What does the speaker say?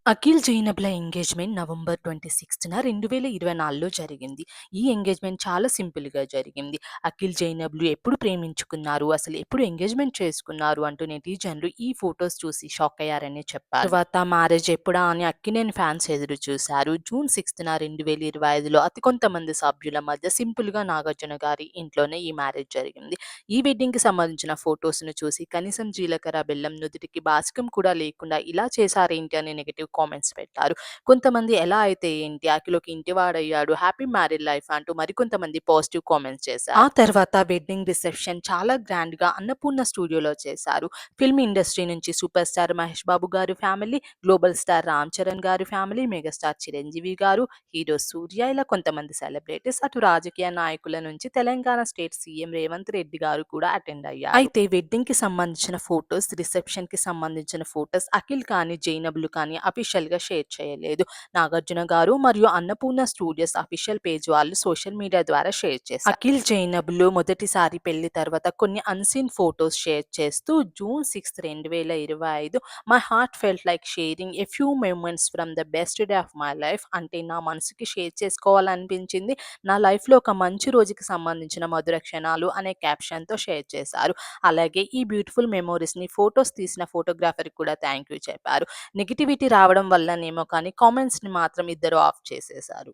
Akhil జైనబ్‌ల engagement November 26న 2024లో జరిగింది. ఈ engagement చాలా సింపుల్‌గా జరిగింది. అఖిల్ జైనబ్‌లు ఎప్పుడు ప్రేమించుకున్నారు, అసలు ఎప్పుడు ఎంగేజ్‌మెంట్ చేసుకున్నారు అంటూ నెటిజన్లు ఈ ఫోటోస్ చూసి షాక్ అయ్యారనే చెప్పాలి. తర్వాత మ్యారేజ్ ఎప్పుడా అని అక్కినేని ఫ్యాన్స్ ఎదురు చూశారు. జూన్ 6న 2025లో అతి కొంతమంది సభ్యుల మధ్య సింపుల్‌గా నాగార్జున గారి ఇంట్లోనే ఈ మ్యారేజ్ జరిగింది. ఈ వెడ్డింగ్‌కి సంబంధించిన ఫోటోస్‌ను చూసి కనీసం జీలకర్ర, బెల్లం, నుదిటికి బాసికం కూడా లేకుండా ఇలా చేశారేంటి అని నెగెటివ్ కామెంట్స్ పెట్టారు. కొంతమంది ఎలా అయితే ఏంటి అఖిల్ ఇంటివాడయ్యాడు, హ్యాపీ మ్యారీడ్ లైఫ్ అంటూ మరికొంతమంది పాజిటివ్ కామెంట్స్ చేశారు. ఆ తర్వాత వెడ్డింగ్ రిసెప్షన్ చాలా గ్రాండ్‌గా అన్నపూర్ణ స్టూడియోలో చేశారు. ఫిల్మ్ ఇండస్ట్రీ నుంచి సూపర్ స్టార్ మహేష్ బాబు గారి family, global star Ram Charan గారి ఫ్యామిలీ, మెగాస్టార్ చిరంజీవి గారు, హీరో సూర్య ఇలా కొంతమంది సెలబ్రిటీస్, అటు రాజకీయ నాయకుల నుంచి తెలంగాణ స్టేట్ సీఎం రేవంత్ రెడ్డి గారు కూడా అటెండ్ అయ్యారు. అయితే వెడ్డింగ్ కి సంబంధించిన ఫోటోస్, రిసెప్షన్ కి సంబంధించిన ఫోటోస్ అఖిల్ కానీ, జైనబ్‌లు కానీ అఫీషియల్ గా షేర్ చేయలేదు. నాగార్జున గారు మరియు అన్నపూర్ణ స్టూడియోస్ అఫీషియల్ పేజ్ వాళ్ళు సోషల్ మీడియా ద్వారా షేర్ చేశారు. అఖిల్ జైనబ్‌లు మొదటిసారి పెళ్లి తర్వాత కొన్ని అన్‌సీన్ ఫోటోస్ షేర్ చేస్తూ June 6, 2025 my heart felt like sharing a few moments from the best day of my life, అంటే నా మనసుకి షేర్ చేసుకోవాలనిపించింది, నా లైఫ్‌లో ఒక మంచి రోజుకి సంబంధించిన మధుర క్షణాలు అనే క్యాప్షన్‌తో షేర్ చేశారు. అలాగే ఈ బ్యూటిఫుల్ మెమోరీస్‌ని ఫోటోస్ తీసిన ఫోటోగ్రాఫర్‌కి కూడా థాంక్ యూ చెప్పారు. నెగటివిటీ రావడం వల్లనేమో కానీ కామెంట్స్‌ని మాత్రం ఇద్దరు ఆఫ్ చేసేశారు.